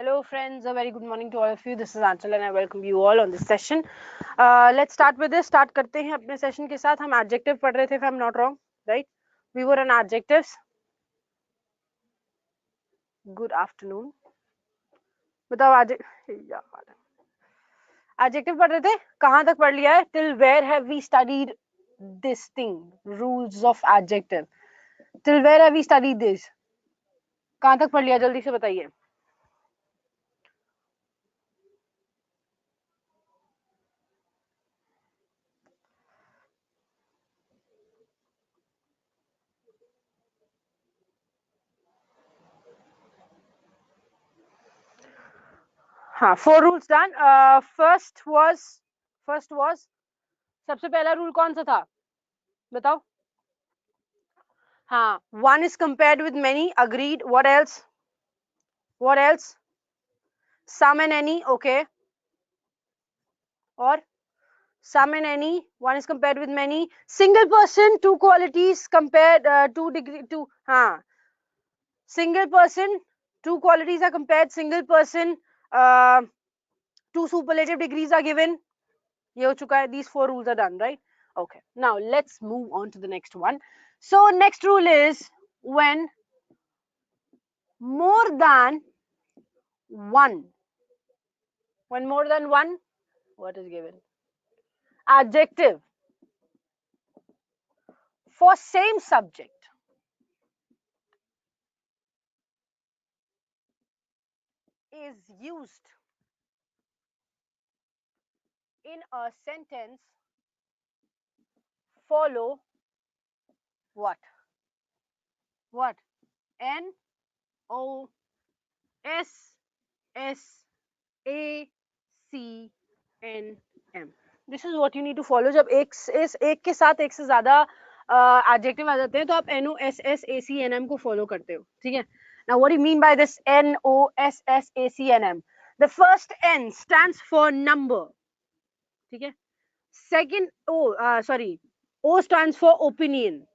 Hello friends, a very good morning to all of you. This is Anchal and I welcome you all on this session. Let's start with this. Start करते हैं अपने session के साथ. हम adjective पढ़ रहे थे, if I'm not wrong, right? We were on adjectives. Good afternoon. बताओ adjective पढ़ रहे थे. कहाँ तक पढ़ लिया है? Till where have we studied this thing? Rules of adjective. Till where have we studied this? कहाँ तक पढ़ लिया? जल्दी से बताइए. हाँ, 4 rules done. First was सबसे पहला रूल कौन सा था? बताओ. हाँ, one is compared with many. Agreed. What else? Some and any. Okay. Or some and any. One is compared with many. Single person, two qualities compared. हाँ. Single person, two qualities are compared. Single person, two superlative degrees are given. ये हो चुका है. These 4 rules are done, right? Okay. Now let's move on to the next one. So next rule is when more than one. When more than one, what is given? Adjective for same subject is used in a sentence, follow what? What? N O S S A C N M. This is what you need to follow. जब एक के साथ एक से ज्यादा adjective आ जाते हैं तो आप NOSSACNM को follow करते हो. ठीक है. Now what do you mean by this NOSSACNM? The first N stands for number. ठीक है. Second O stands for opinion.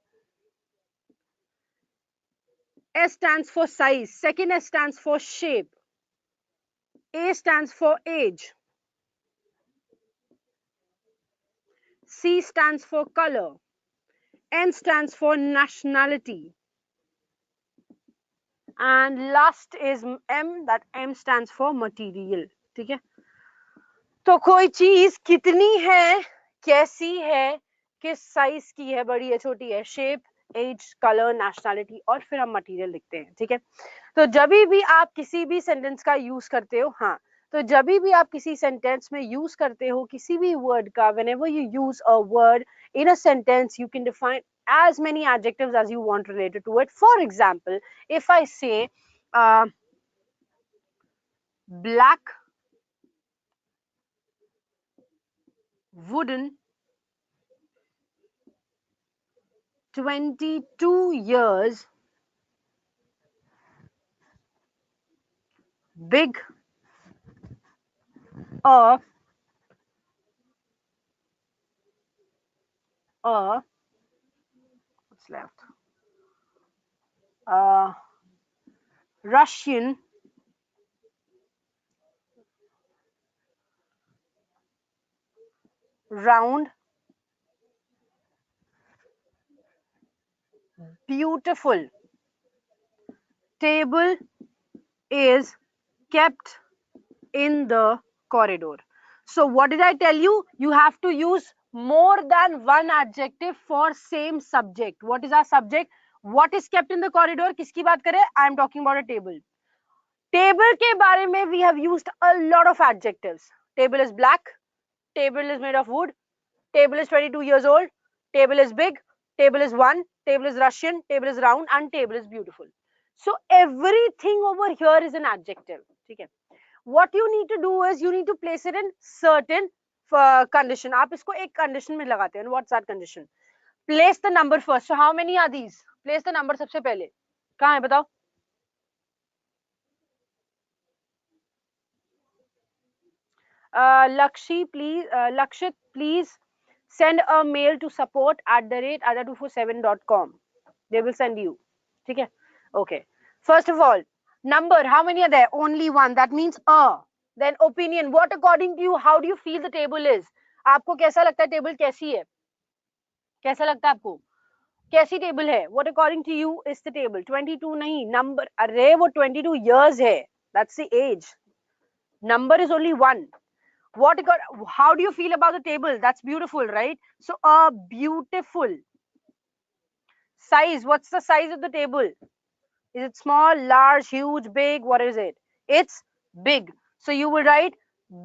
S stands for size. Second S stands for shape. A stands for age. C stands for color. N stands for nationality. And last is M, that M stands for material. ठीक है. तो कोई चीज कितनी है, कैसी है, किस साइज की है, बड़ी है, छोटी है, शेप, एज, कलर, नेशनैलिटी और फिर हम मटेरियल लिखते हैं. ठीक है. तो जब भी आप किसी भी सेंटेंस का यूज करते हो, हाँ, तो जब भी आप किसी सेंटेंस में यूज करते हो किसी भी वर्ड का, whenever you use a word in a sentence, you can define as many adjectives as you want related to it. For example, if I say black wooden 22 years big what's left, Russian round beautiful table is kept in the corridor. So what did I tell you? You have to use more than one adjective for same subject. What is our subject? What is kept in the corridor? किसकी बात करें? I am talking about a table. Table के बारे में we have used a lot of adjectives. Table is black. Table is made of wood. Table is 22 years old. Table is big. Table is one. Table is Russian. Table is round. And table is beautiful. So everything over here is an adjective. ठीक है. What you need to do is you need to place it in certain condition. आप इसको एक condition में लगाते हैं. And what's that condition? Place the number first. So how many are these? Place the number सबसे पहले. कहाँ है बताओ? Lakshit, please send a mail to support@ada247.com. They will send you. ठीक है. Okay. First of all, Number, how many are there? Only one. That means a. Then opinion, what according to you, how do you feel the table is? आपको कैसा लगता है table कैसी है? कैसा लगता है आपको? कैसी टेबल है? What according to you is the table? 22 नहीं, number, अरे वो 22 years है. That's the age. Number is only one. What? How do you feel about the table? That's beautiful, right? So a beautiful. Size. What's the size of the table? Is it small, large, huge, big? What is it? It's big. So you will write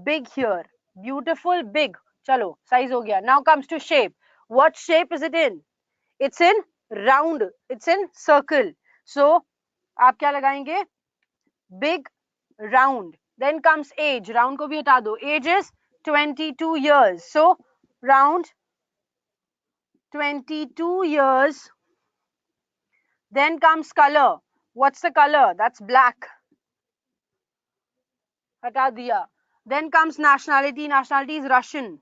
big here. Beautiful, big. Chalo, size ho gaya. Now comes to shape. What shape is it in? It's in round. It's in circle. So आप क्या लगाएंगे? Big, round. Then comes age. Round को भी हटा दो. Age is 22 years. So round 22 years. Then comes color. What's the color? That's black. हटा दिया. Then comes nationality. Nationality is Russian.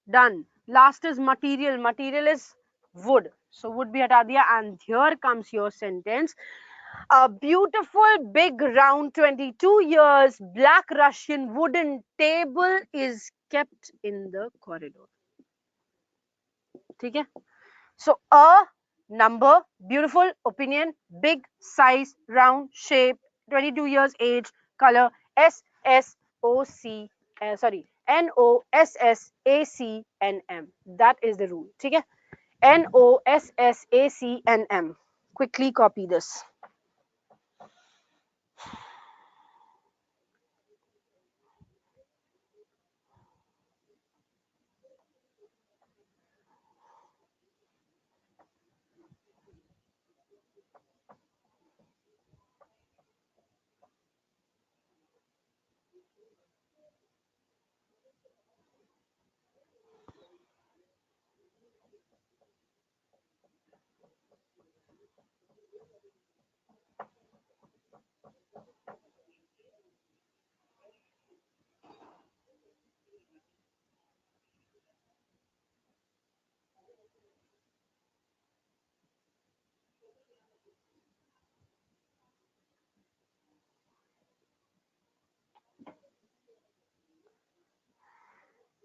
Done. Last is material. Material is wood. So wood bhi hata diya. And here comes your sentence. A beautiful big round 22 years black Russian wooden table is kept in the corridor. ठीक है? So a, number, beautiful, opinion, big, size, round, shape, 22 years age, color, NOSSACNM. That is the rule. ठीक है? NOSSACNM. Quickly copy this.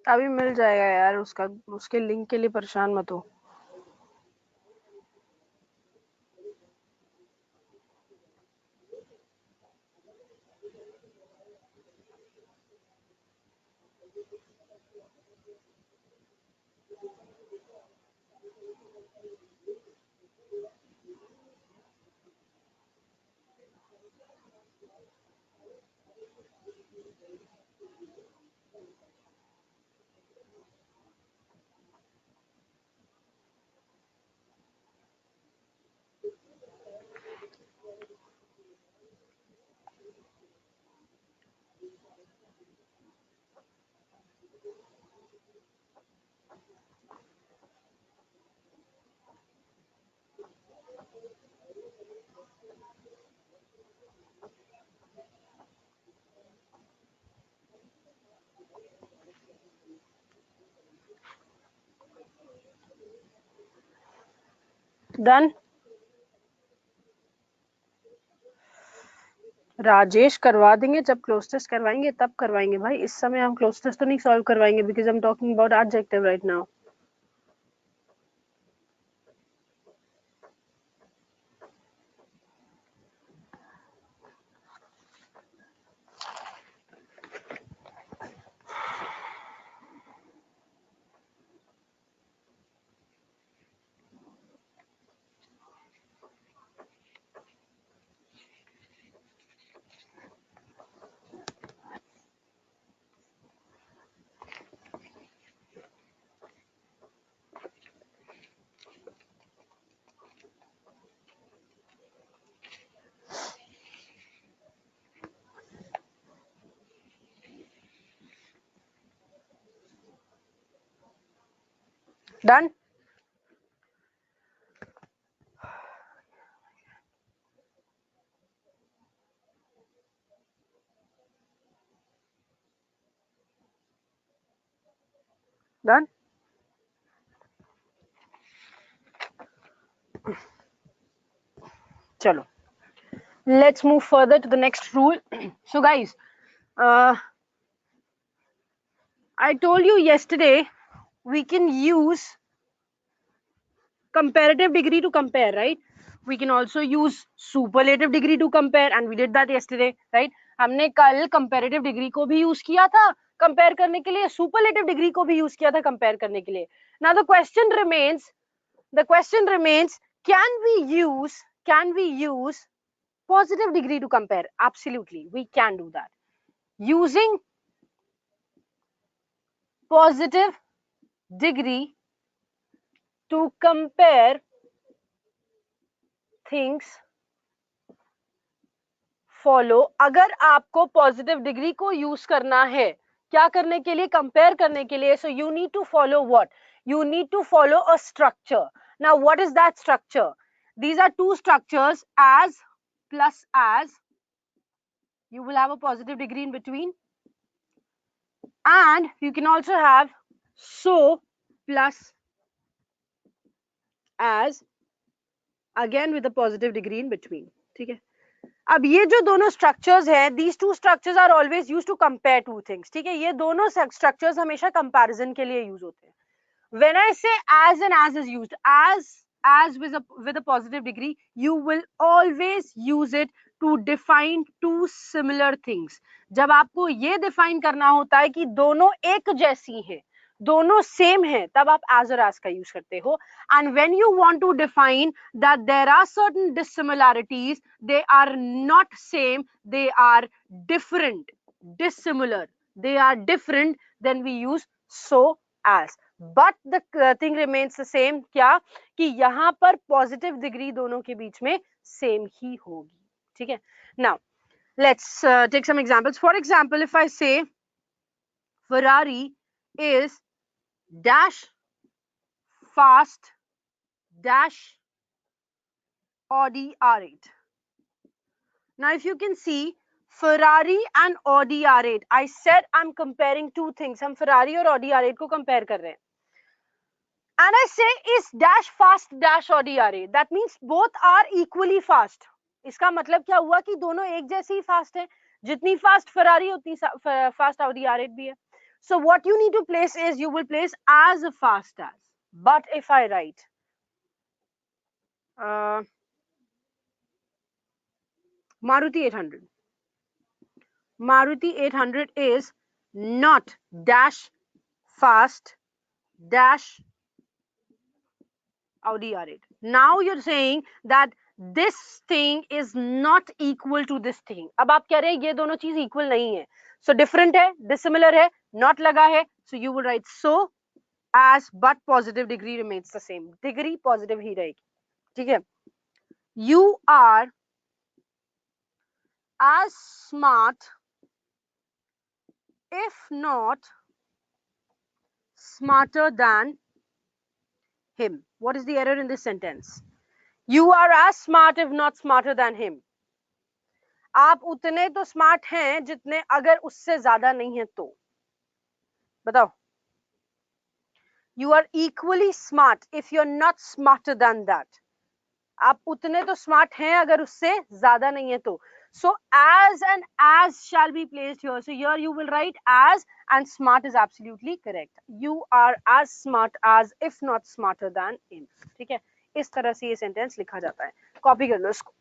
अभी मिल जाएगा यार, उसके link के लिए परेशान मत हो. डन. राजेश करवा देंगे, जब क्लोज टेस्ट करवाएंगे तब करवाएंगे भाई. इस समय हम क्लोज टेस्ट तो नहीं सॉल्व करवाएंगे because I am talking about adjective right now. Done. Done. चलो let's move further to the next rule. So guys, I told you yesterday we can use comparative degree to compare, right? We can also use superlative degree to compare, and we did that yesterday, right? हमने कल comparative degree को भी use किया था compare करने के लिए, superlative degree को भी use किया था compare करने के लिए. Now the question remains, can we use positive degree to compare? Absolutely, we can do that. Using positive degree to compare things follow. अगर आपको पॉजिटिव डिग्री को यूज करना है क्या करने के लिए, कंपेयर करने के लिए, so you need to follow what? You need to follow a structure. Now what is that structure? These are two structures, as plus as. You will have a positive degree in between, and you can also have so plus as, again with a positive degree in between. ठीक है, अब ये जो दोनों structures हैं, these two structures are always used to compare two things. ठीक है, ये दोनों स्ट्रक्चर्स हमेशा कंपैरिजन के लिए यूज होते हैं. When I say as and as is used, as with a positive degree, you will always use it to define two similar things. जब आपको ये define करना होता है कि दोनों एक जैसी हैं, दोनों सेम है, तब आप as और as का यूज करते हो. And when you want to define that there are certain dissimilarities, they are not same, they are different, dissimilar, they are different, then we use so as. But the thing remains the same, क्या कि यहाँ पर positive degree दोनों के बीच में same ही होगी. ठीक है. Now let's take some examples. For example, if I say Ferrari is dash fast dash Audi R8. Now if you can see Ferrari and Audi R8, I said I'm comparing two things. हम Ferrari और Audi R8 को compare कर रहे हैं. And I say is dash fast dash Audi R8. That means both are equally fast. इसका मतलब क्या हुआ कि दोनों एक जैसे ही fast हैं. जितनी fast Ferrari उतनी fast Audi R8 भी है. So what you need to place is, you will place as fast as. But if I write Maruti 800. Maruti 800 is not dash fast dash Audi R8. Now you're saying that this thing is not equal to this thing. अब आप कह रहे हैं ये दोनों चीज equal नहीं है. So different है, dissimilar है, not लगा है. So you will write so as, but positive degree remains the same. Degree positive ही रहेगी. ठीक है. You are as smart, if not smarter than him. What is the error in this sentence? You are as smart if not smarter than him. आप उतने तो smart हैं जितने अगर उससे ज्यादा नहीं है तो. बताओ. You are equally smart if you're not smarter than that. आप उतने तो स्मार्ट हैं अगर उससे ज्यादा नहीं है तो. So as and as shall be placed here. So here you will write as, and smart is absolutely correct. You are as smart as if not smarter than him. ठीक है, इस तरह से ये सेंटेंस लिखा जाता है. कॉपी कर लो इसको.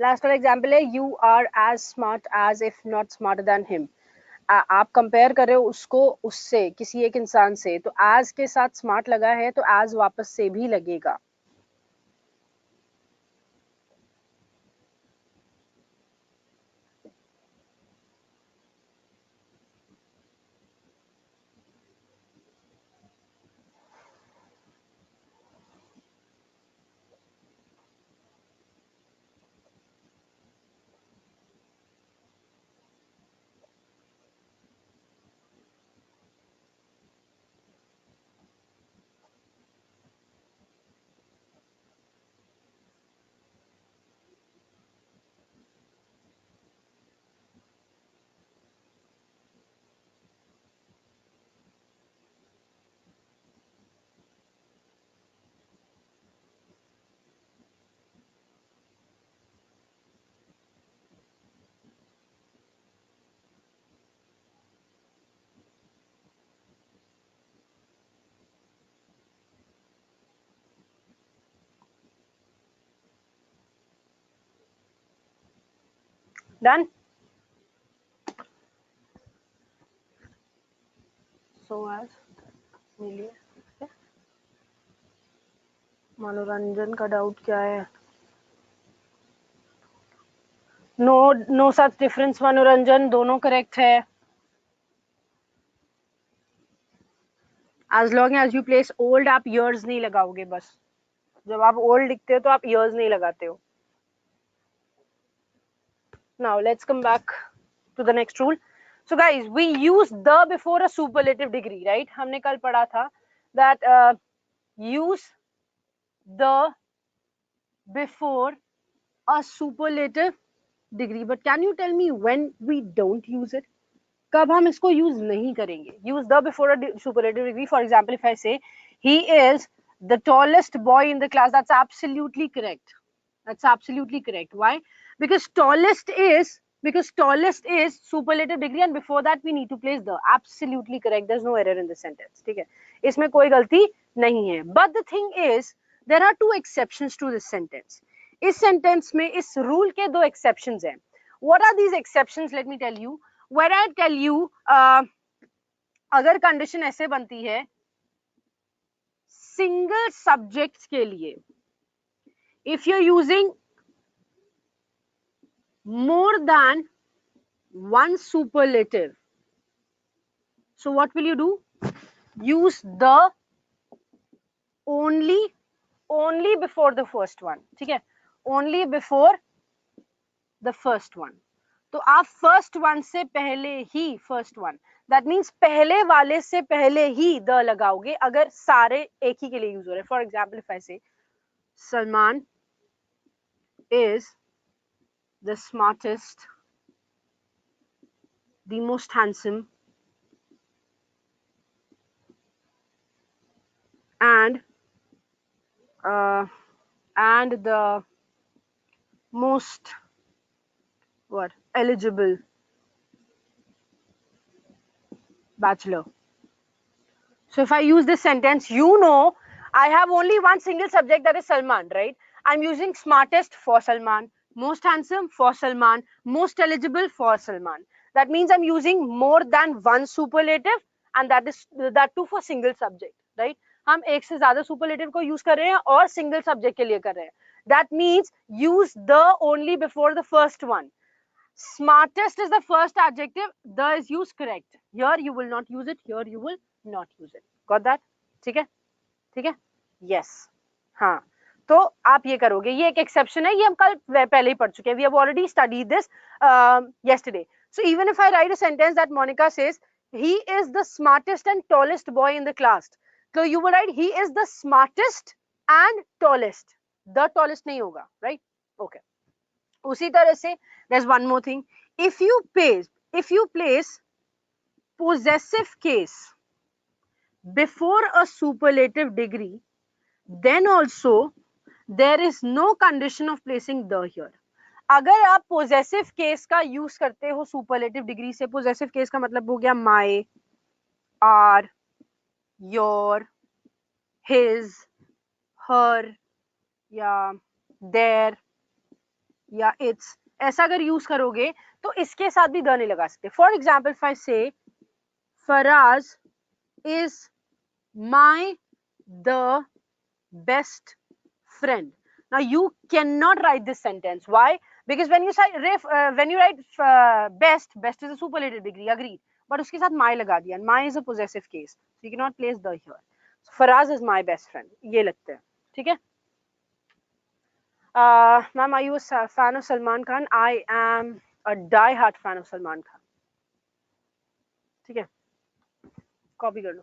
लास्ट वाला एग्जाम्पल है, you are as smart as if not smarter than him. आप कंपेयर कर रहे हो उसको उससे, किसी एक इंसान से, तो एज के साथ स्मार्ट लगा है तो एज वापस से भी लगेगा. Done? So as मिलिए. मनोरंजन का डाउट क्या है? नो सच डिफरेंस मनोरंजन, दोनों करेक्ट है. As long as you place old, आप ईयर्स नहीं लगाओगे. बस जब आप ओल्ड लिखते हो तो आप ईयर्स नहीं लगाते हो. Now let's come back to the next rule. So guys, we use the before a superlative degree, right? हमने कल पढ़ा था that use the before a superlative degree. But can you tell me when we don't use it? कब हम इसको use नहीं करेंगे? Use the before a superlative degree. For example if I से he is the tallest boy in the class, that's absolutely correct. That's absolutely correct. Why? Because tallest is superlative degree and before that we need to place the. Absolutely correct. There's no error in the sentence. ठीक है, इसमें कोई गलती नहीं है. But the thing is there are two exceptions to this sentence. इस sentence में इस rule के दो exceptions हैं. What are these exceptions? Let me tell you. When I tell you अगर कंडीशन ऐसे बनती है सिंगल सब्जेक्ट्स के लिए, if you are using more than one superlative, so what will you do? Use the only before the first one. ठीक है, only before the first one. तो आप फर्स्ट वन से पहले ही, फर्स्ट वन दैट मीन्स पहले वाले से पहले ही द लगाओगे अगर सारे एक ही के लिए यूज हो रहे हैं. फॉर एग्जाम्पल इफ आई से Salman is the smartest, the most handsome, and the most what eligible bachelor. So if I use this sentence, you know I have only one single subject, that is Salman, right? I'm using smartest for Salman, most handsome for Salman, most eligible for Salman. That means I'm using more than one superlative and that too for single subject, right? हम एक से ज्यादा superlative को use कर रहे हैं और single subject के लिए कर रहे हैं. That means use the only before the first one. Smartest is the first adjective, the is used correct. Here you will not use it, here you will not use it. Got that? ठीक है, ठीक है, yes. हाँ, तो आप ये करोगे. ये एक एक्सेप्शन है, ये हम कल पहले ही पढ़ चुके हैं. We have already studied this yesterday. So even if I write a sentence that Monica says he is the smartest and tallest boy in the class, so you will write he is the smartest and tallest. The tallest नहीं होगा, right? Okay. उसी तरह से there's one more thing. If you place possessive case before a superlative degree, then also there is no condition of placing the here. अगर आप possessive case का use करते हो superlative degree से, possessive case का मतलब हो गया my, our, your, his, her या their या इट्स, ऐसा अगर यूज करोगे तो इसके साथ भी द नहीं लगा सकते. For example if I say Faraz is my the best friend. Now you cannot write this sentence. Why? Because when you write best is a superlative degree, agreed, but उसके साथ my लगा दिया. My is a possessive case, so you cannot place the here. So Faraz is my best friend. ये लगता है, ठीक है. Ma'am, are you a fan of Salman Khan? I am a die-hard fan of Salman Khan. ठीक है, copy कर लो.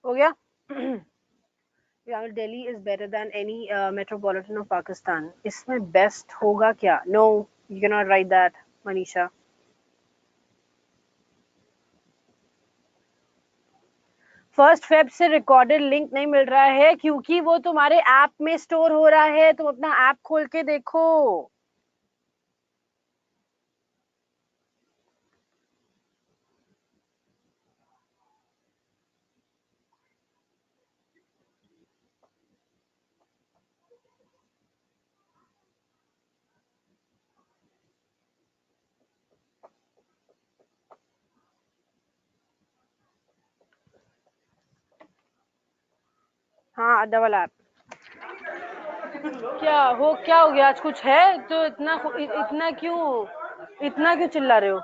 हो गया? यार Delhi is better than any metropolitan of Pakistan, इसमें बेस्ट होगा क्या? No, you can not write that Manisha. First Feb से रिकॉर्डेड लिंक नहीं मिल रहा है क्योंकि वो तुम्हारे ऐप में स्टोर हो रहा है. तुम अपना ऐप खोल के देखो. हाँ, डबल ऐप. क्या हो गया? आज कुछ है तो इतना क्यों चिल्ला रहे हो?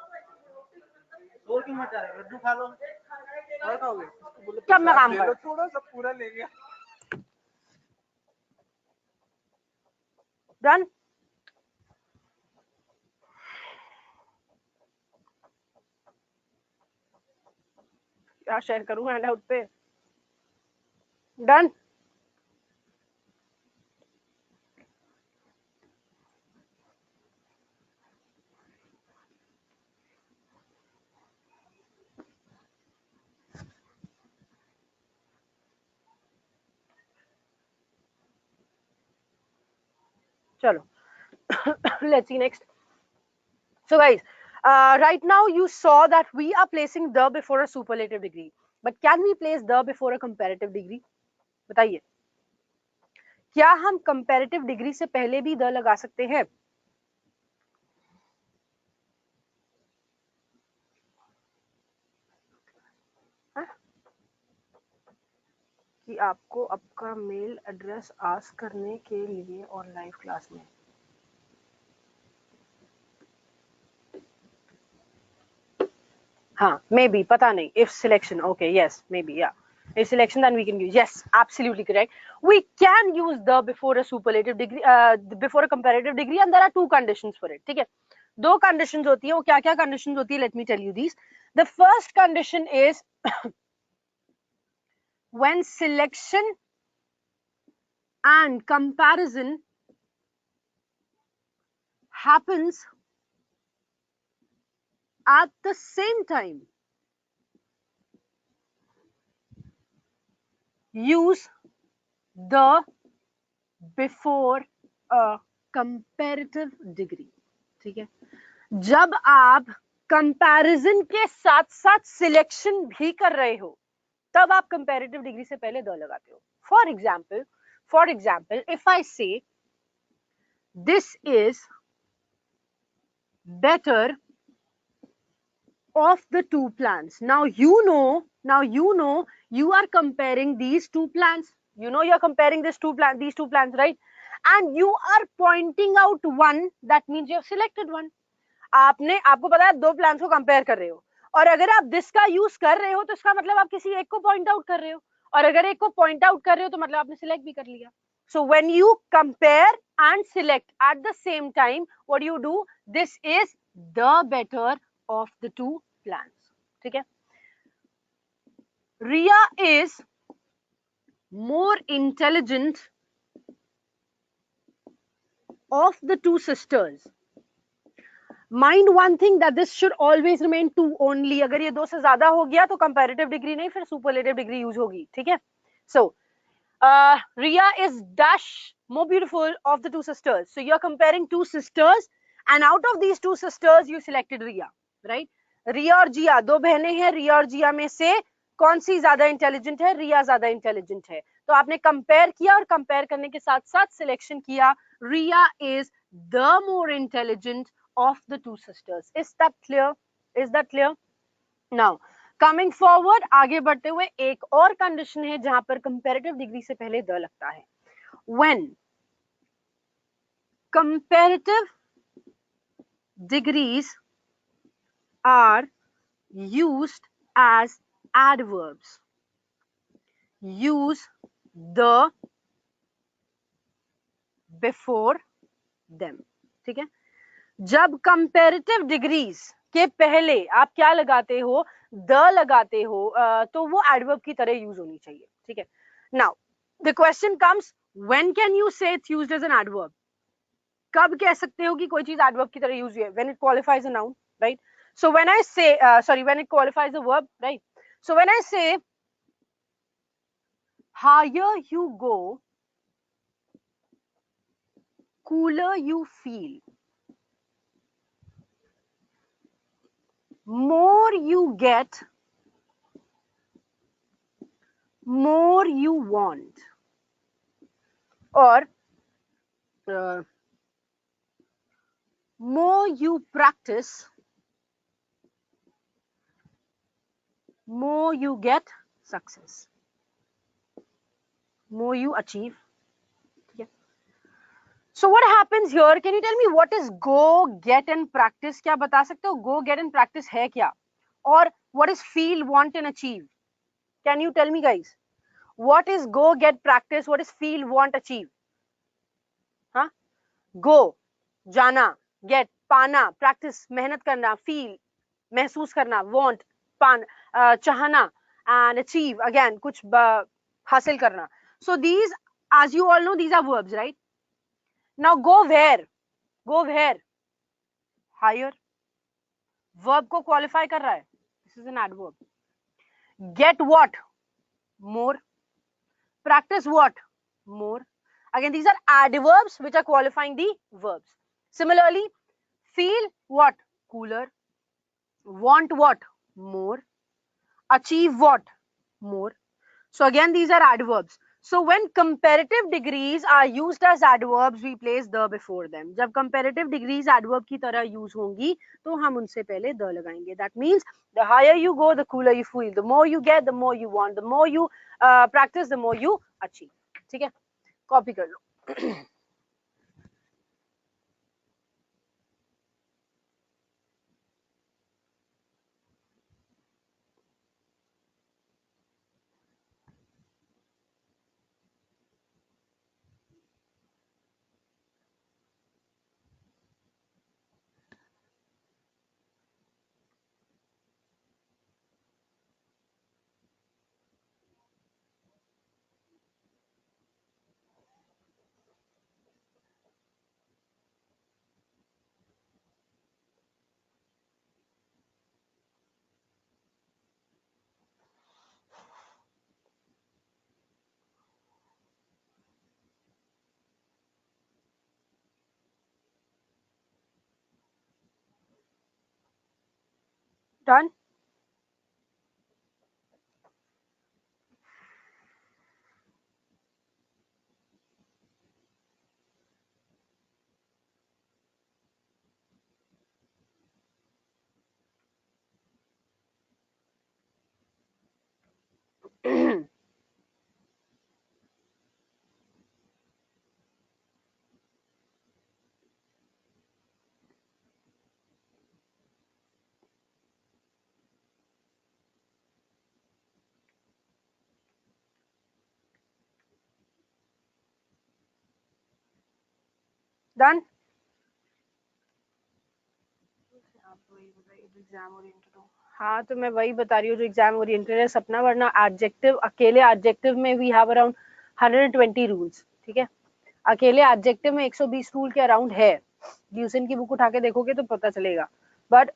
और क्यों मचा रहे हो? लड्डू खा लो और खाओगे? कब मैं काम कर थोड़ा सा पूरा ले गया. डन. क्या शेयर करूँ हैंडआउट पे? डन. चलो. Let's see next. So guys, right now you saw that we are placing the before a superlative degree, but can we place the before a comparative degree? बताइए, क्या हम comparative degree से पहले भी the लगा सकते हैं? कि आपको आपका मेल एड्रेस आस्क करने के लिए और लाइव क्लास में. हाँ, maybe, पता नहीं. If selection, okay, yes, maybe, yeah. If selection, then we can use. Yes, absolutely correct. We can use the before a superlative degree, before a comparative degree, and there are two conditions for it. ठीक है? दो conditions होती है. वो क्या क्या conditions होती है? Let me tell you these. The first condition is when selection and comparison happens at the same time. Use the before a comparative degree. ठीक है? जब आप कंपैरिजन के साथ साथ सिलेक्शन भी कर रहे हो तब आप कंपैरेटिव डिग्री से पहले द लगाते हो. फॉर एग्जाम्पल इफ आई से this is better of the two plans. Now you know you are comparing these two plans. You know you're comparing these two plans, right? And you are pointing out one, that means you have selected one. आपको पता है दो plans को compare कर रहे हो, और अगर आप दिस का यूज कर रहे हो तो इसका मतलब आप किसी एक को पॉइंट आउट कर रहे हो, और अगर एक को पॉइंट आउट कर रहे हो तो मतलब आपने सिलेक्ट भी कर लिया. So when you compare and select at the same time, what do you do? This is the better of the two plans. ठीक है? Ria is more intelligent of the two sisters. Mind one thing that this should always remain two only. अगर ये दो से ज्यादा हो गया तो comparative degree नहीं, फिर superlative degree use होगी. ठीक है? So Ria is dash more beautiful of the two sisters. So you're comparing two sisters, and out of these two sisters you selected Ria, right? Ria और जिया दो बहनें हैं. रिया और जिया में से कौन सी ज्यादा इंटेलिजेंट है? रिया ज्यादा इंटेलिजेंट है. तो आपने कंपेयर किया और कंपेयर करने के साथ साथ सिलेक्शन किया. Riya is the more intelligent of the two sisters. Is that clear? Is that clear? Now coming forward, आगे बढ़ते हुए एक और कंडीशन है जहां पर कंपैरेटिव डिग्री से पहले द लगता है. When comparative degrees are used as adverbs, use the before them. ठीक है? जब कंपैरेटिव डिग्रीज के पहले आप क्या लगाते हो, द लगाते हो, तो वो एडवर्ब की तरह यूज होनी चाहिए, ठीक है। Now the question comes, when can you say it's used as an adverb? कब कह सकते हो कि कोई चीज एडवर्ब की तरह यूज हुई है? When it qualifies a noun, right? So when I say, sorry, when it qualifies a verb, right? So when I say higher you go, cooler you feel, more you get, more you want, or uh, more you practice, more you get success, more you achieve. Okay. So what happens here? Can you tell me what is go, get and practice? क्या बता सकते हो go, get and practice है क्या? और what is feel, want and achieve? Can you tell me guys? What is go, get, practice? What is feel, want, achieve? हाँ, go जाना, get पाना, practice मेहनत करना, feel महसूस करना, want पान चाहना, and achieve again कुछ हासिल करना. So these, as you all know, these are verbs, right? Now go where? Go where? Higher. Verb को qualify कर रहा है. This is an adverb. Get what? More. Practice what? More. Again, these are adverbs which are qualifying the verbs. Similarly, feel what? Cooler. Want what? More. Achieve what? More. So again, these are adverbs. So when comparative degrees are used as adverbs, we place the before them. जब comparative degrees adverb की तरह use होंगी, तो हम उनसे पहले the लगाएंगे. That means the higher you go, the cooler you feel. The more you get, the more you want. The more you practice, the more you achieve. ठीक है? Copy कर लो. Done? Done? एग्जाम ओरिएंटेड हो. हाँ, तो मैं वही बता रही हूँ जो एग्जाम ओरिएंटेड है सपना, वरना एडजेक्टिव, अकेले एडजेक्टिव में वी हैव अराउंड 120 रूल्स. ठीक है, अकेले एडजेक्टिव में 120 रूल के अराउंड है. ल्यूसन की बुक उठा के देखोगे तो पता चलेगा. But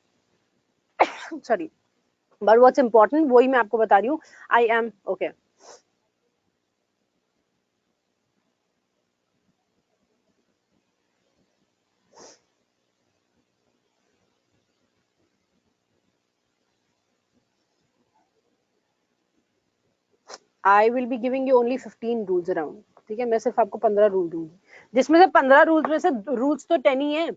sorry, but what's important वही मैं आपको बता रही हूँ. I am okay. I will be giving you only 15 rules around. ठीक है, मैं सिर्फ आपको 15 रूल दूंगी, जिसमें से 15 रूल्स में से रूल्स तो 10 ही है.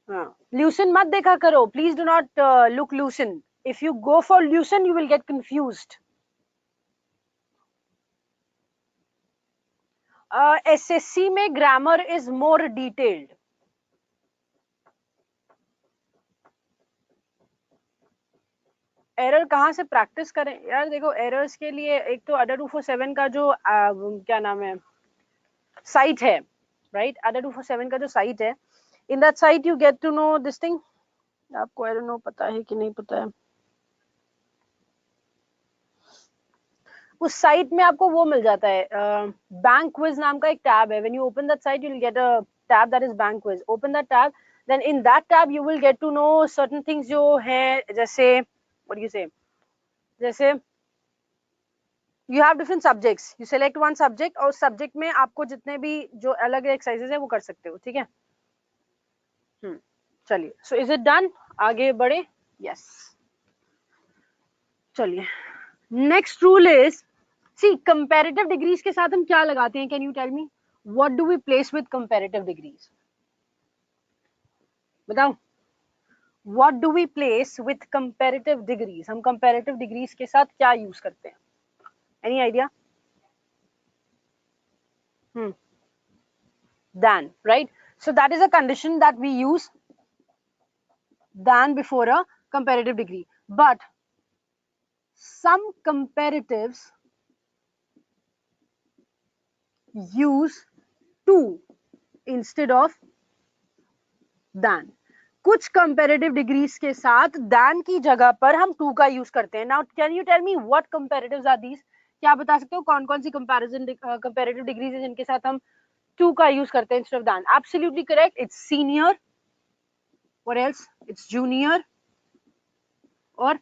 हाँ, ल्यूसन मत देखा करो, please do not look Lucent. If you go for Lucent you will get confused. SSC में grammar is more detailed. Error कहाँ से प्रैक्टिस करें यार? देखो, एरर्स के लिए एक तो अडा 247 का जो क्या नाम है साइट है, राइट? अडा 247 का जो साइट है, in that site you get to know this thing. आपको आई डोंट नो पता है कि नहीं पता है। उस साइट में आपको वो मिल जाता है, बैंक क्विज नाम का एक टैब है। When you open that site you will get a tab that is bank quiz. Open that tab, then in that tab you will get to know certain things जो है, जैसे what you say, जैसे you have different subjects, you select one subject और उस subject में आपको जितने भी जो अलग एक्सरसाइजेस है वो कर सकते हो, ठीक है। चलिए, सो इज इट डन, आगे बढ़े। यस, चलिए, next rule is, see comparative degrees के साथ हम क्या लगाते हैं, can you tell me what do we place with comparative degrees? बताओ, what do we place with comparative degrees? हम कंपैरेटिव डिग्रीज के साथ क्या यूज करते हैं? Any idea? Than, right? So that is a condition that we use than before a comparative degree. But some comparatives use to instead of than. कुछ comparative degrees के साथ than की जगह पर हम to का यूज करते हैं. Now can you tell me what comparatives are these? क्या आप बता सकते हो कौन कौन सी कंपैरिजन कंपैरेटिव डिग्रीज है जिनके साथ हम to का यूज करते हैं instead of than? Absolutely correct. It's senior. What else? It's junior. और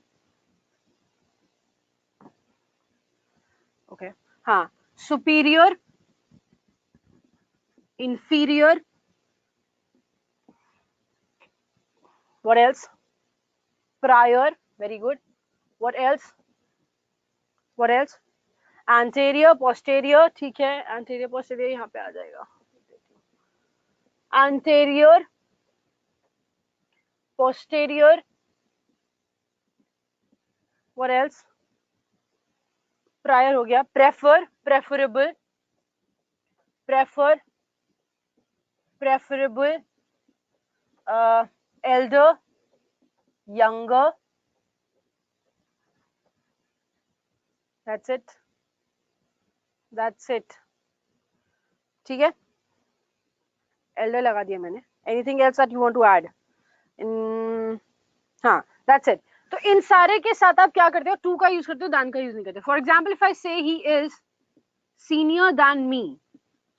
okay, हाँ, superior, inferior. What else? Prior. Very good. What else? What else? Anterior, posterior. ठीक है, anterior, posterior यहाँ पे आ जाएगा. Anterior, posterior. What else? Prior हो गया. Prefer, preferable. Prefer, preferable. Elder, younger. That's it. That's it. ठीक है, elder लगा दिया मैंने. Anything else that you want to add? हाँ, that's it. तो इन सारे के साथ आप क्या करते हो? टू का यूज करते हो, than का यूज नहीं करते. फॉर एग्जाम्पल, इफ आई से he is senior than me,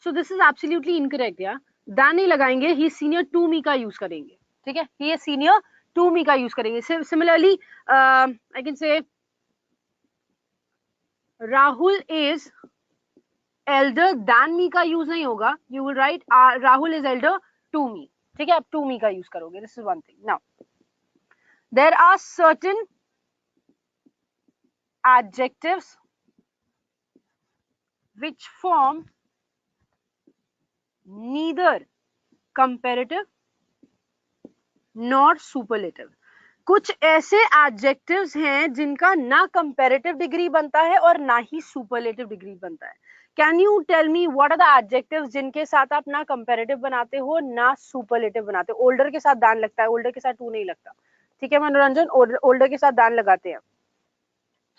so this is absolutely incorrect. या than नहीं लगाएंगे, ही सीनियर टू मी का यूज करेंगे. ठीक है, ही सीनियर टू मी का यूज करेंगे. Similarly I can say Rahul is elder than me का यूज नहीं होगा. You will write Rahul is elder to me. ठीक है, आप टू मी का यूज करोगे. This is one thing. Now there are certain adjectives which form neither comparative nor superlative. कुछ ऐसे एडजेक्टिव्स हैं जिनका ना कंपैरेटिव डिग्री बनता है और ना ही सुपरलेटिव डिग्री बनता है. Can you tell me what are the adjectives जिनके साथ आप ना कंपैरेटिव बनाते हो ना सुपरलेटिव बनाते हो? ओल्डर के साथ दान लगता है, ओल्डर के साथ टू नहीं लगता. ठीक है मनोरंजन, ओल्डर के साथ दान लगाते हैं.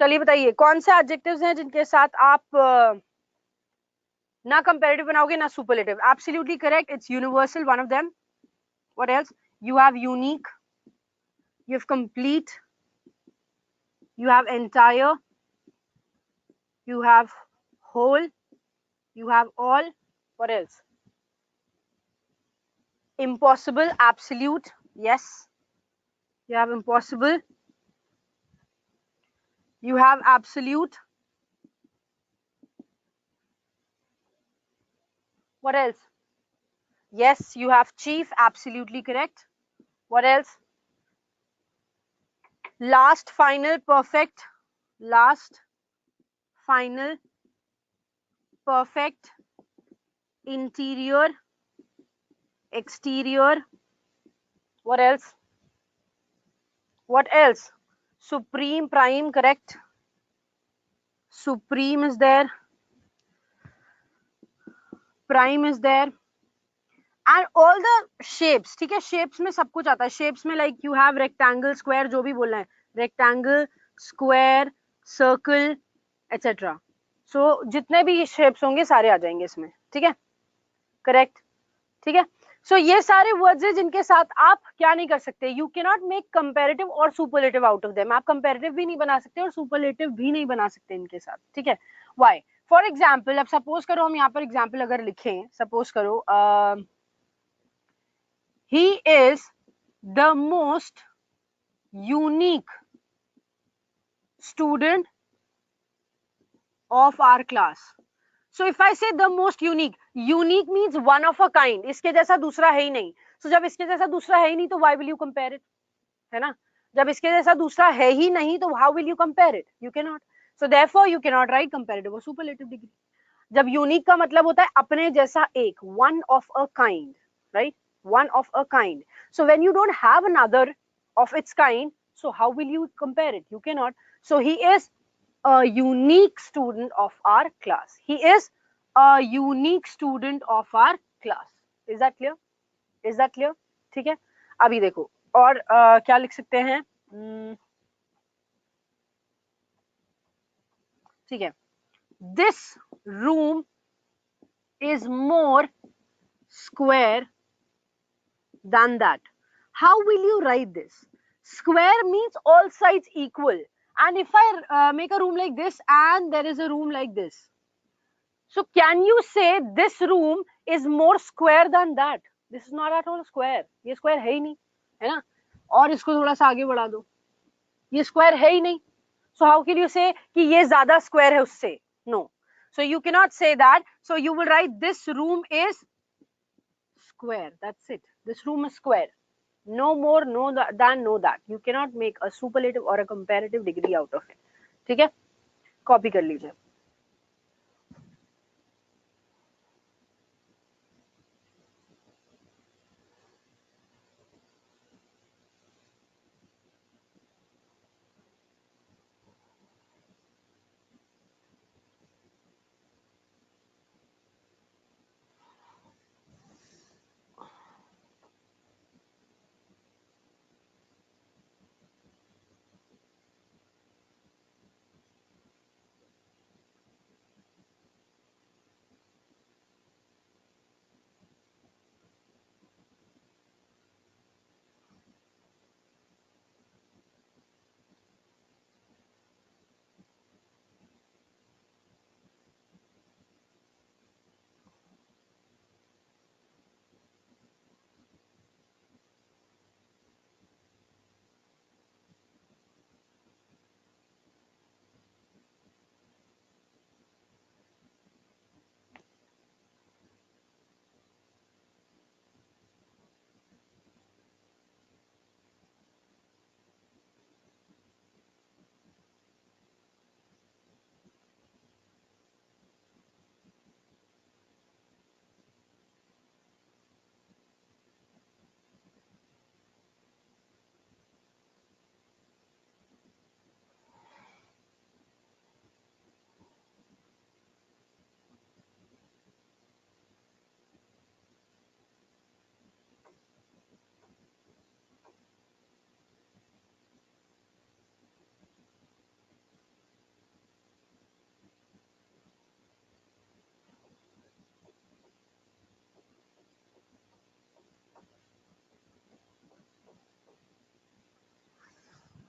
चलिए बताइए कौन से एडजेक्टिव्स हैं जिनके साथ आप ना कंपैरेटिव बनाओगे ना superlative? Absolutely correct. It's universal, one of them. What else? You have unique, you have complete, you have entire, you have whole, you have all. What else? Impossible, absolute. Yes, you have impossible, you have absolute. What else? Yes, you have chief, absolutely correct. What else? Last, final, perfect. Last, final, perfect. Interior, exterior. What else? What else? Supreme, prime, correct. Supreme is there, prime is there, and all the shapes. ठीक है, shapes में सब कुछ आता है. shapes में like you have rectangle, square, जो भी बोलना है, rectangle, square, circle, etc. so जितने भी shapes होंगे सारे आ जाएंगे इसमें. ठीक है, correct. ठीक है, सो ये सारे वर्ड्स है जिनके साथ आप क्या नहीं कर सकते, you can not make comparative और सुपरलेटिव आउट ऑफ देम। आप कंपेरेटिव भी नहीं बना सकते और सुपरलेटिव भी नहीं बना सकते इनके साथ, ठीक है। वाई? फॉर एग्जाम्पल, अब सपोज करो हम यहाँ पर एग्जाम्पल अगर लिखें, सपोज करो he is the most unique student of our class. So if I say the most unique, unique means one of a kind, इसके जैसा दूसरा है ही नहीं। So जब इसके जैसा दूसरा है ही नहीं तो why will you compare it, है ना? जब इसके जैसा दूसरा है ही नहीं तो how will you compare it? You cannot. So therefore you cannot write comparative or superlative degree. जब unique का मतलब होता है अपने जैसा एक, one of a kind, right? One of a kind. So when you don't have another of its kind, so how will you compare it? You cannot. So he is a unique student of our class. He is a unique student of our class. Is that clear? Is that clear? ठीक है, अभी देखो और क्या लिख सकते हैं, ठीक है, this room is more square than that. How will you write this? Square means all sides equal. And if I make a room like this and there is a room like this, so can you say this room is more square than that? This is not at all square. ये square है ही नहीं, है ना? और इसको थोड़ा सा आगे बढ़ा दो, ये square है ही नहीं. So how can you say कि ये ज़्यादा square है उससे? No. So you cannot say that. So you will write this room is square. That's it. This room is square. No more than know that. You cannot make a superlative or a comparative degree out of it. ठीक है? Copy कर लीजिए.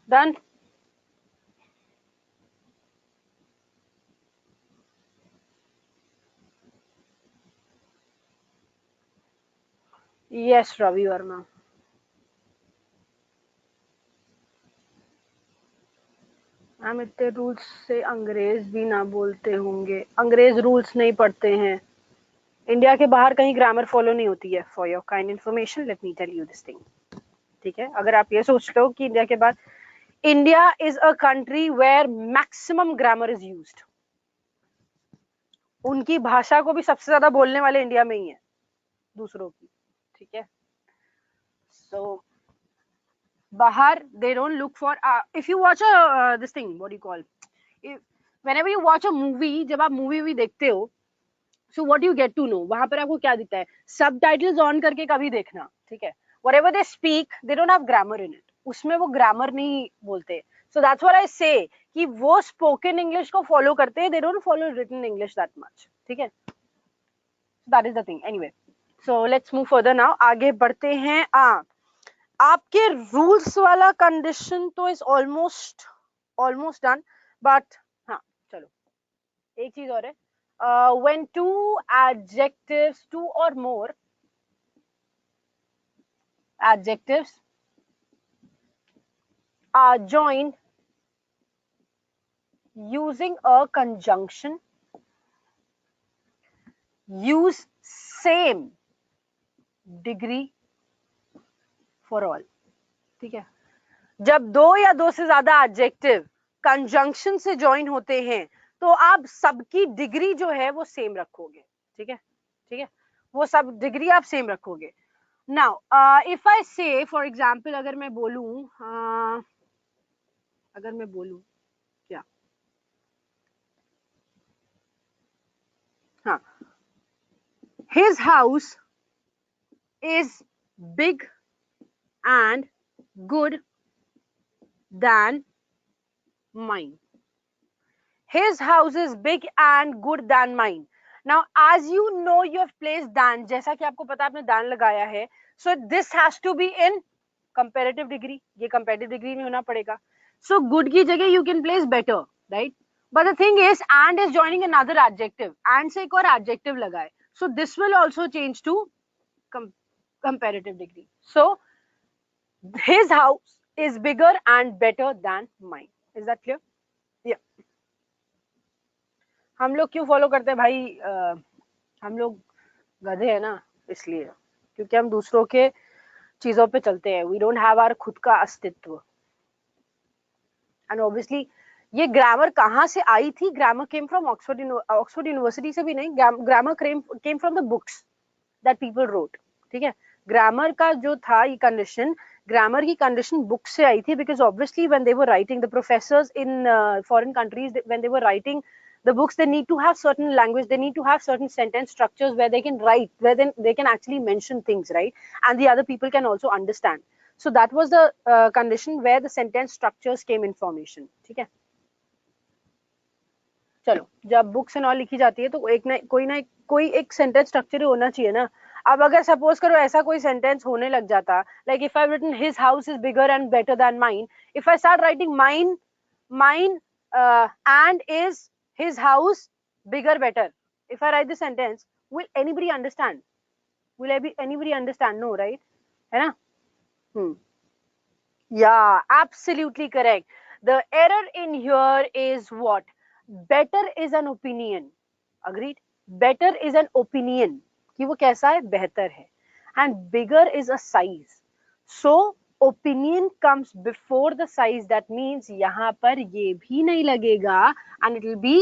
Done? Yes, Ravi Verma. हम इतने rules से अंग्रेज भी ना बोलते होंगे. अंग्रेज रूल्स नहीं पढ़ते हैं. इंडिया के बाहर कहीं ग्रामर फॉलो नहीं होती है. For your kind information let me tell you this thing. ठीक है, अगर आप ये सोचते हो कि इंडिया के बाहर, India is a country where maximum grammar is used. उनकी भाषा को भी सबसे ज्यादा बोलने वाले इंडिया में ही है, दूसरों की. ठीक है, सो bahar they don't look for if you watch a this thing, what do you call, if, whenever you watch a movie, जब आप मूवी भी देखते हो, so what you get to know, वहां पर आपको क्या दिखता है, सबटाइटल्स ऑन करके कभी देखना. ठीक है, whatever they speak they don't have grammar in it, उसमें वो ग्रामर नहीं बोलते. so that's what I say कि वो spoken English को follow करते हैं, they don't follow written English that much. ठीक है, that is the thing. Anyway, so let's move further now, आगे बढ़ते हैं। आपके रूल्स वाला कंडीशन तो is almost almost done, but हाँ चलो एक चीज और है। व्हेन टू एडजेक्टिव्स, टू और मोर adjectives are joined using a conjunction, use same degree for all. ठीक है, जब दो या दो से ज्यादा एडजेक्टिव कंजंक्शन से ज्वाइन होते हैं तो आप सबकी डिग्री जो है वो सेम रखोगे। ठीक है, ठीक है, वो सब डिग्री आप सेम रखोगे। नाउ इफ आई से फॉर एग्जाम्पल, अगर मैं बोलूं क्या, हाँ, his house is big and good than mine. His house is big and good than mine. Now, as you know, you have placed than. जैसा कि आपको पता है आपने than लगाया है, so this has to be in comparative degree. ये comparative degree में होना पड़ेगा. So good की जगह you can place better, right? But the thing is, and is joining another adjective. And से एक और adjective लगाए. So this will also change to comparative degree. So his house is bigger and better than mine. Is that clear? Yeah. हम लोग क्यों follow करते हैं भाई? हम लोग गधे हैं ना, इसलिए, क्योंकि हम दूसरों के चीजों पे चलते हैं। वी डोंट हैव आवर खुद का अस्तित्व। एंड ऑब्वियसली ये ग्रामर कहाँ से आई थी? Grammar came from Oxford university से भी नहीं, grammar came from the books that people wrote. ठीक है, ग्रामर का जो था ये कंडीशन, ग्रामर की कंडीशन बुक से आई थी, because obviously when they were writing, the professors in foreign countries, when they were writing the books, they need to have certain language, they need to have certain sentence structures where they can write, where then they can actually mention things, right? And the other people can also understand. So that was the condition where the sentence structures came in formation. ठीक है, चलो, जब books and all लिखी जाती है तो एक ना कोई एक सेंटेंस स्ट्रक्चर होना चाहिए ना। अब अगर सपोज करो ऐसा कोई सेंटेंस होने लग जाता, like if I written his house is bigger and better than mine, if I start writing mine and is his house bigger better, if I write this sentence, will anybody understand? Anybody understand? No, right? है ना? Yeah, absolutely correct. The error in here is what? Better is an opinion. Agreed? Better is an opinion कि वो कैसा है? बेहतर है. And bigger is a size. So opinion comes before the size. That means यहाँ पर ये भी नहीं लगेगा and it will be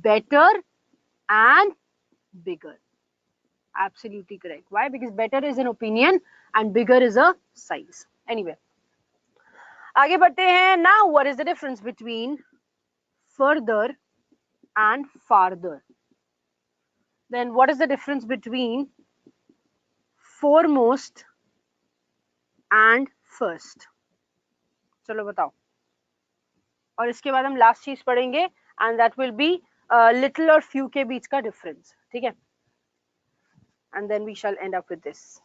better and bigger. Absolutely correct. Why? Because better is an opinion and bigger is a size. Anyway. आगे बढ़ते हैं. Now what is the difference between further and farther? Then what is the difference between foremost and first? चलो बताओ. और इसके बाद हम last चीज पढ़ेंगे and that will be little और few के बीच का difference. ठीक है, and then we shall end up with this.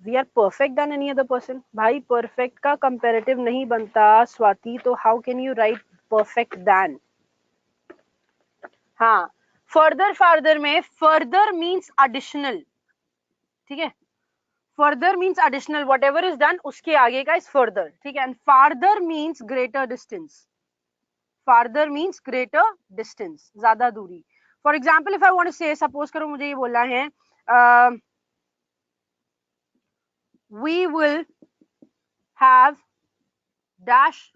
We are perfect than any other person. भाई perfect का comparative नहीं बनता स्वाति, तो how can you write perfect than? हाँ, further farther में further means additional. ठीक है, further means additional, whatever is done उसके आगे का is further. ठीक है, and farther means greater distance. Farther means greater distance, ज्यादा दूरी. For example, if I want to say, suppose करो मुझे ये बोलना है we will have dash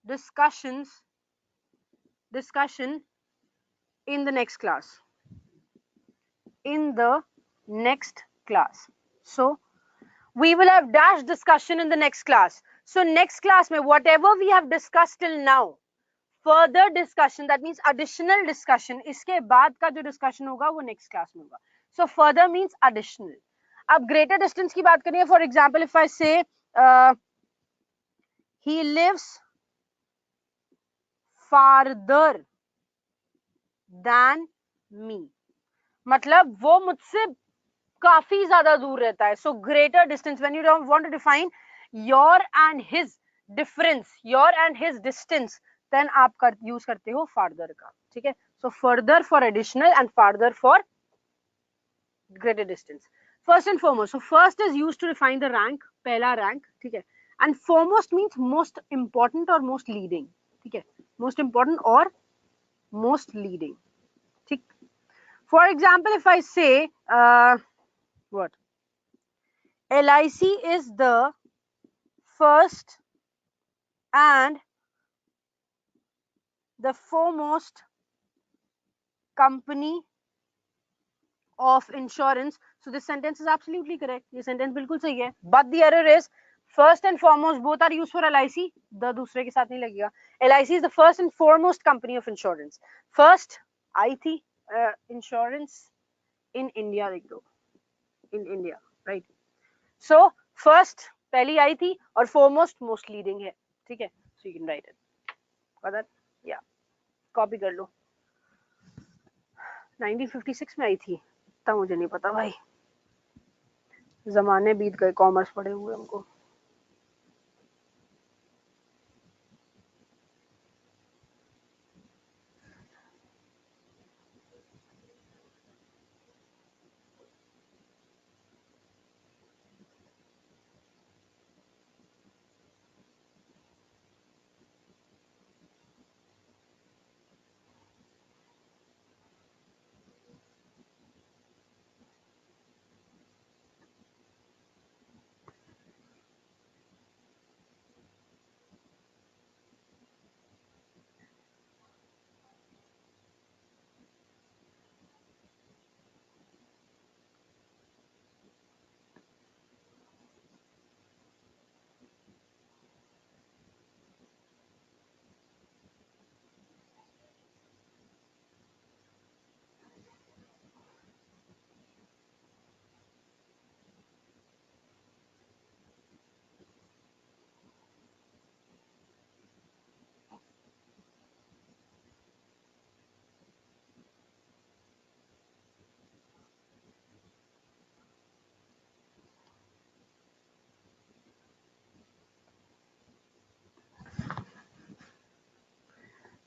discussion in the next class. In the next class. So we will have dash discussion in the next class. So next class में whatever we have discussed till now, further discussion, that means additional discussion, इसके बाद का जो discussion होगा वो next class में होगा. So further means additional. अब greater distance की बात करें, for example if I say he lives farther than me. मतलब वो मुझसे काफी ज्यादा दूर रहता है. So greater distance, when you want to define your and his difference, your and his distance, then आप यूज करते हो फार्दर का. ठीक है. So further for additional and farther for greater distance. First and foremost, so first is used to define the rank, पहला rank. ठीक है. And foremost means most important or most leading. ठीक है. Most important or most leading. ठीक. For example, if I say what, LIC is the first and the foremost company of insurance. So this sentence is absolutely correct. ये sentence बिल्कुल सही है. But the error is first and foremost both are used for LIC. The दूसरे के साथ नहीं लगेगा. LIC is the first and foremost company of insurance. First आई थी insurance in India लिख दो. In India, right? So first पहली आई थी और foremost most leading है. ठीक है. So you can write it. Got that? Yeah. Copy कर लो. 1956 में आई थी. तब मुझे नहीं पता भाई. जमाने बीत गए, कॉमर्स पढ़े हुए हमको.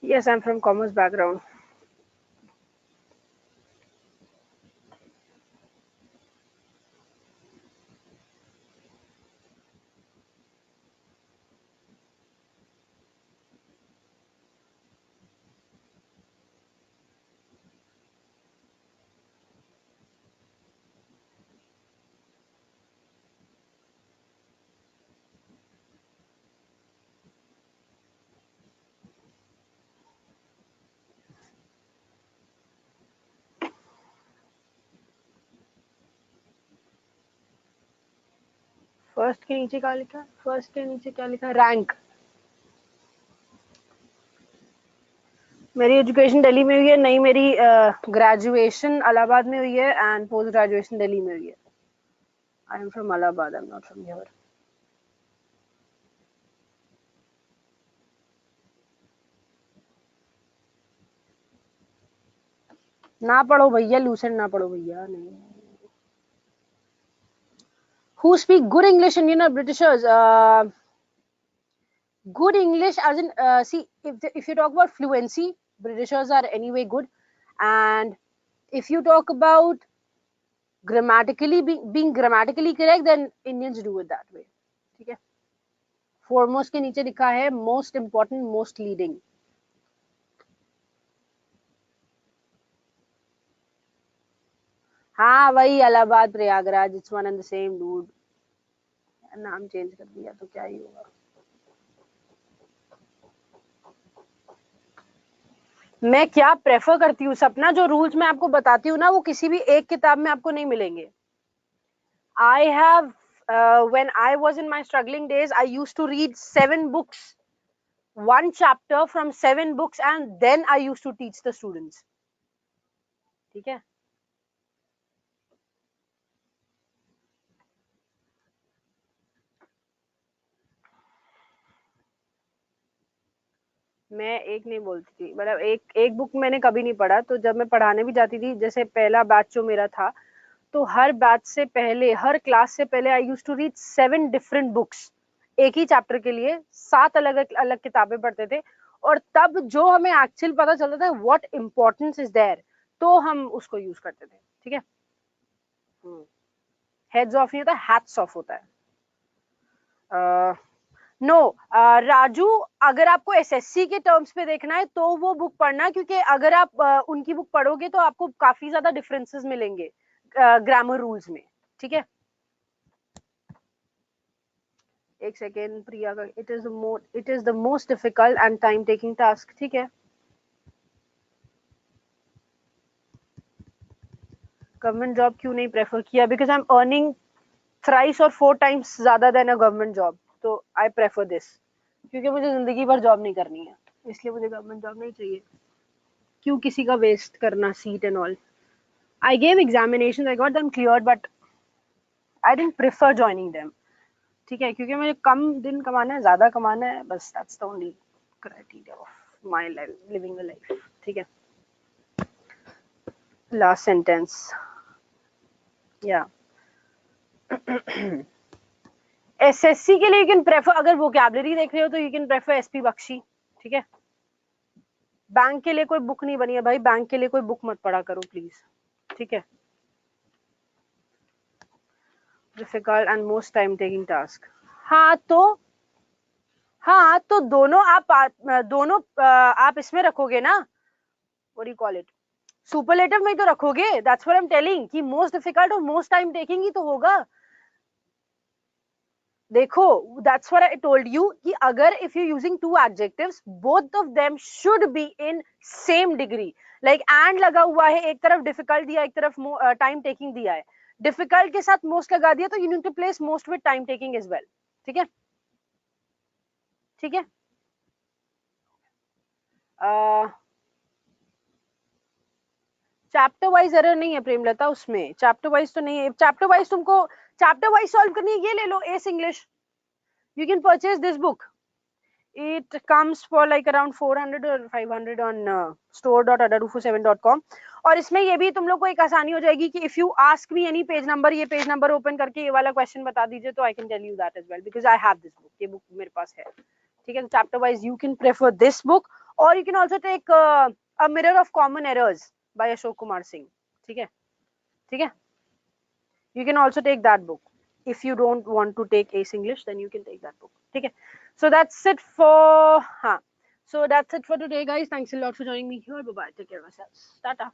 Yes, I'm from commerce background. First के नीचे क्या लिखा? फर्स्ट के नीचे क्या लिखा? रैंक. मेरी एजुकेशन दिल्ली में हुई है. नहीं, मेरी ग्रेजुएशन इलाहाबाद में हुई है एंड पोस्ट ग्रेजुएशन दिल्ली में हुई है. I am from Allahabad, I am not from here. ना पढ़ो भैया, लूसेंट ना पढ़ो भैया. नहीं. Who speak good English in Britishers? Good English as in, see, if you talk about fluency, Britishers are anyway good. And if you talk about grammatically being grammatically correct, then Indians do it that way. ठीक है. Foremost के नीचे लिखा है most important, most leading. हाँ वही Allahabad Prayagraj, it's one and the same dude. नाम change कर दिया तो क्या ही होगा. मैं क्या प्रेफर करती हूँ सपना, जो रूल्स मैं आपको बताती हूँ ना, वो किसी भी एक किताब में आपको नहीं मिलेंगे. I have, when I was in my struggling days, I used to read 7 books, one chapter from 7 books, and then I used to teach the students. ठीक है. मैं एक नहीं बोलती थी, मतलब एक एक बुक मैंने कभी नहीं पढ़ा। तो जब मैं पढ़ाने भी जाती थी, जैसे पहला बैच जो मेरा था, तो हर बैच से पहले, हर क्लास से पहले I used to read 7 different books. एक ही चैप्टर के लिए 7 अलग अलग किताबें पढ़ते थे। और तब जो हमें एक्चुअल पता चलता था व्हाट इम्पोर्टेंस इज देयर, तो हम उसको यूज करते थे। ठीक है, हेड्स ऑफ नहीं होता, हैट्स ऑफ होता है। नो राजू, अगर आपको एसएससी के टर्म्स पे देखना है तो वो बुक पढ़ना, क्योंकि अगर आप उनकी बुक पढ़ोगे तो आपको काफी ज्यादा डिफरेंसेस मिलेंगे ग्रामर रूल्स में। ठीक है, एक सेकेंड प्रिया का, it is the most difficult and time taking task. ठीक है, गवर्नमेंट जॉब क्यों नहीं प्रेफर किया? Because I am earning thrice और 4 टाइम्स ज्यादा देन अ गवर्नमेंट जॉब, तो आई प्रेफर दिस। क्योंकि मुझे जिंदगी भर जॉब नहीं करनी है, इसलिए मुझे गवर्नमेंट जॉब नहीं चाहिए। क्यों किसी का वेस्ट करना seat and all. I gave examination, I got them cleared, but I didn't prefer joining them. ठीक है, क्योंकि मुझे कम दिन कमाना है, ज्यादा कमाना है, बस that's the only criteria of my life, living the life. ठीक है, लास्ट सेंटेंस या एसएससी के लिए यू कैन प्रेफर, अगर वोकैबुलरी देख रहे हो तो you can prefer SP Bakshi. ठीक है, बैंक के लिए कोई बुक नहीं बनी है भाई, बैंक के लिए कोई बुक मत पढ़ा करो प्लीज। ठीक है, difficult and most time taking task. हाँ तो, हाँ तो दोनों आप इसमें रखोगे ना, what you call it, superlative में ही तो रखोगे। That's what I am telling कि मोस्ट डिफिकल्ट और मोस्ट टाइम टेकिंग ही तो होगा। देखो, that's what I told you कि अगर if you using two adjectives, both of them should be in same degree. Like and लगा हुआ है, एक तरफ डिफिकल्ट दिया, एक तरफ टाइम टेकिंग दिया है। डिफिकल्ट के साथ मोस्ट लगा दिया तो you need to place most with time taking as well. ठीक है, ठीक है। चैप्टर वाइज एरर नहीं है प्रेमलता, उसमें चैप्टर वाइज तो नहीं है। चैप्टर वाइज तुमको चैप्टर वाइज सॉल्व करनी है, ये ले लो S English, you can purchase this book. It comes for like around 400 or 500 on store.adadufo7.com। और इसमें ये भी तुम लोग को एक आसानी हो जाएगी कि if you ask me any page number, ये पेज नंबर ओपन करके ये वाला क्वेश्चन बता दीजिए, तो I can tell you that as well, because I have this book. ये बुक मेरे पास है। ठीक है, chapter wise you can prefer this book, और you can also take a mirror of common errors by Ashok Kumar Singh. ठीक है, ठीक है, you can also take that book. If you don't want to take ace english, then you can take that book. Okay, so that's it for so that's it for today guys. Thanks a lot for joining me here. Bye bye, take care of yourselves, tata.